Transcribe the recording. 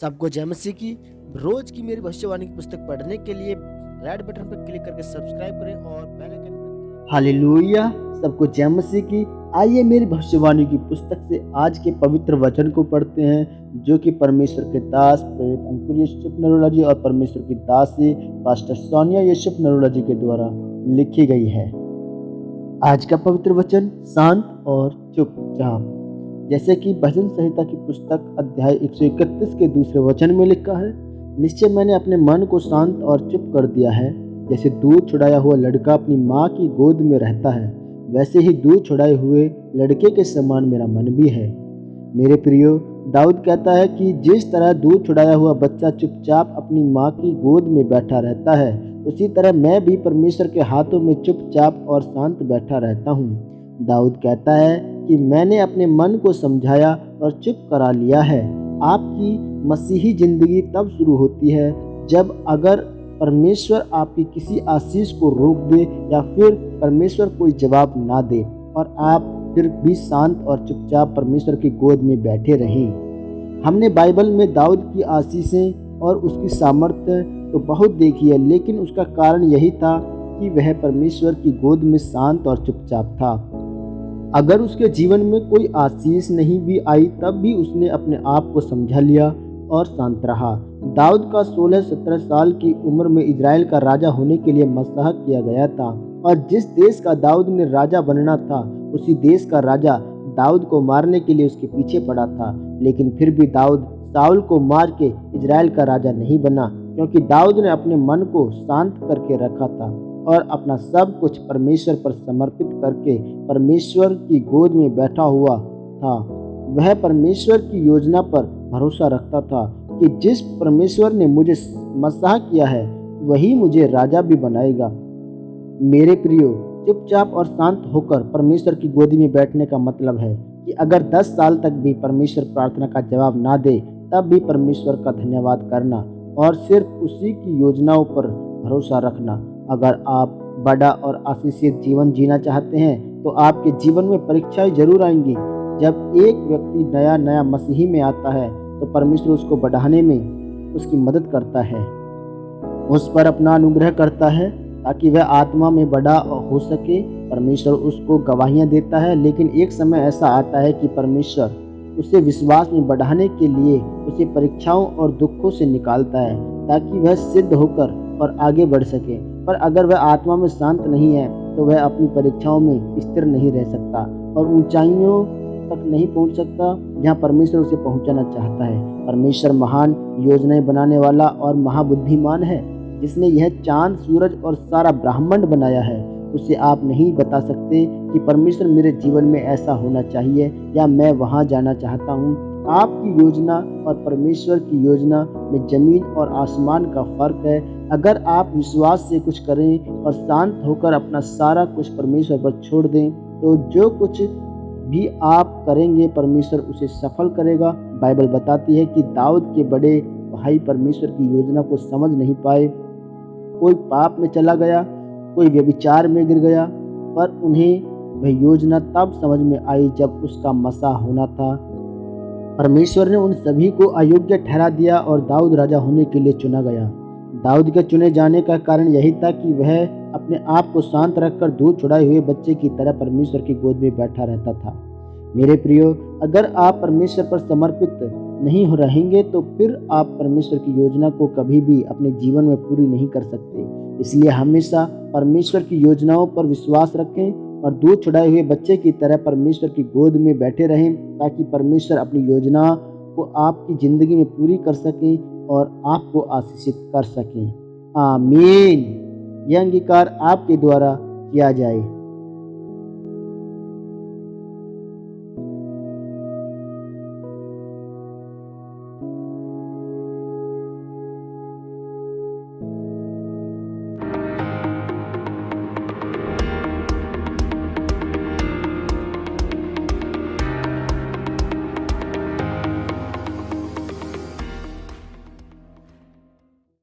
सबको जय मसीह की। रोज की मेरी भविष्यवाणी की पुस्तक पढ़ने के लिए रेड बटन पर क्लिक करके सब्सक्राइब करें और बेल आइकन पर। हालेलुया, सबको जय मसीह की। आइए मेरी भविष्यवाणी की पुस्तक से आज के पवित्र वचन को पढ़ते हैं, जो कि परमेश्वर के दास प्रेरित अंकुर यूसुफ नरोला जी और परमेश्वर की दासी पास्टर सोनिया यूसुफ नरोला जी के द्वारा लिखी गई है। आज का पवित्र वचन शांत और चुपचाप। जैसे कि भजन संहिता की पुस्तक अध्याय 131 के दूसरे वचन में लिखा है, निश्चय मैंने अपने मन को शांत और चुप कर दिया है। जैसे दूध छुड़ाया हुआ लड़का अपनी माँ की गोद में रहता है, वैसे ही दूध छुड़ाए हुए लड़के के समान मेरा मन भी है। मेरे प्रियो, दाऊद कहता है कि जिस तरह दूध छुड़ाया हुआ बच्चा चुपचाप अपनी माँ की गोद में बैठा रहता है, उसी तरह मैं भी परमेश्वर के हाथों में चुपचाप और शांत बैठा रहता हूँ। दाऊद कहता है कि मैंने अपने मन को समझाया और चुप करा लिया है। आपकी मसीही जिंदगी तब शुरू होती है जब अगर परमेश्वर आपकी किसी आशीष को रोक दे या फिर परमेश्वर कोई जवाब ना दे और आप फिर भी शांत और चुपचाप परमेश्वर की गोद में बैठे रहें। हमने बाइबल में दाऊद की आशीषें और उसकी सामर्थ्य तो बहुत देखी है, लेकिन उसका कारण यही था कि वह परमेश्वर की गोद में शांत और चुपचाप था। अगर उसके जीवन में कोई आशीष नहीं भी आई, तब भी उसने अपने आप को समझा लिया और शांत रहा। दाऊद का 16-17 साल की उम्र में इजराइल का राजा होने के लिए मसह किया गया था, और जिस देश का दाऊद ने राजा बनना था, उसी देश का राजा दाऊद को मारने के लिए उसके पीछे पड़ा था। लेकिन फिर भी दाऊद साउल को मार के इजराइल का राजा नहीं बना, क्योंकि दाऊद ने अपने मन को शांत करके रखा था और अपना सब कुछ परमेश्वर पर समर्पित करके परमेश्वर की गोद में बैठा हुआ था। वह परमेश्वर की योजना पर भरोसा रखता था कि जिस परमेश्वर ने मुझे मसह किया है, वही मुझे राजा भी बनाएगा। मेरे प्रियो, चुपचाप और शांत होकर परमेश्वर की गोदी में बैठने का मतलब है कि अगर 10 साल तक भी परमेश्वर प्रार्थना का जवाब ना दे, तब भी परमेश्वर का धन्यवाद करना और सिर्फ उसी की योजनाओं पर भरोसा रखना। अगर आप बड़ा और आशीषित जीवन जीना चाहते हैं, तो आपके जीवन में परीक्षाएं जरूर आएंगी। जब एक व्यक्ति नया मसीही में आता है, तो परमेश्वर उसको बढ़ाने में उसकी मदद करता है, उस पर अपना अनुग्रह करता है ताकि वह आत्मा में बड़ा हो सके। परमेश्वर उसको गवाहियाँ देता है, लेकिन एक समय ऐसा आता है कि परमेश्वर उसे विश्वास में बढ़ाने के लिए उसे परीक्षाओं और दुखों से निकालता है, ताकि वह सिद्ध होकर और आगे बढ़ सके। पर अगर वह आत्मा में शांत नहीं है, तो वह अपनी परीक्षाओं में स्थिर नहीं रह सकता और ऊंचाइयों तक नहीं पहुंच सकता जहां परमेश्वर उसे पहुंचाना चाहता है। परमेश्वर महान योजनाएं बनाने वाला और महाबुद्धिमान है, जिसने यह चांद, सूरज और सारा ब्रह्मांड बनाया है। उसे आप नहीं बता सकते कि परमेश्वर मेरे जीवन में ऐसा होना चाहिए या मैं वहां जाना चाहता हूं। आपकी योजना और परमेश्वर की योजना में जमीन और आसमान का फर्क है। अगर आप विश्वास से कुछ करें और शांत होकर अपना सारा कुछ परमेश्वर पर छोड़ दें, तो जो कुछ भी आप करेंगे परमेश्वर उसे सफल करेगा। बाइबल बताती है कि दाऊद के बड़े भाई परमेश्वर की योजना को समझ नहीं पाए। कोई पाप में चला गया, कोई व्यभिचार में गिर गया, पर उन्हें वह योजना तब समझ में आई जब उसका मसा होना था। परमेश्वर ने उन सभी को अयोग्य ठहरा दिया और दाऊद राजा होने के लिए चुना गया। दाऊद के चुने जाने का कारण यही था कि वह अपने आप को शांत रखकर दूध छुड़ाए हुए बच्चे की तरह परमेश्वर की गोद में बैठा रहता था। मेरे प्रियो, अगर आप परमेश्वर पर समर्पित नहीं हो रहेंगे, तो फिर आप परमेश्वर की योजना को कभी भी अपने जीवन में पूरी नहीं कर सकते। इसलिए हमेशा परमेश्वर की योजनाओं पर विश्वास रखें और दूध छुड़ाए हुए बच्चे की तरह परमेश्वर की गोद में बैठे रहें, ताकि परमेश्वर अपनी योजना को आपकी ज़िंदगी में पूरी कर सकें और आपको आशीषित कर सकें। आमीन। यह अंगीकार आपके द्वारा किया जाए।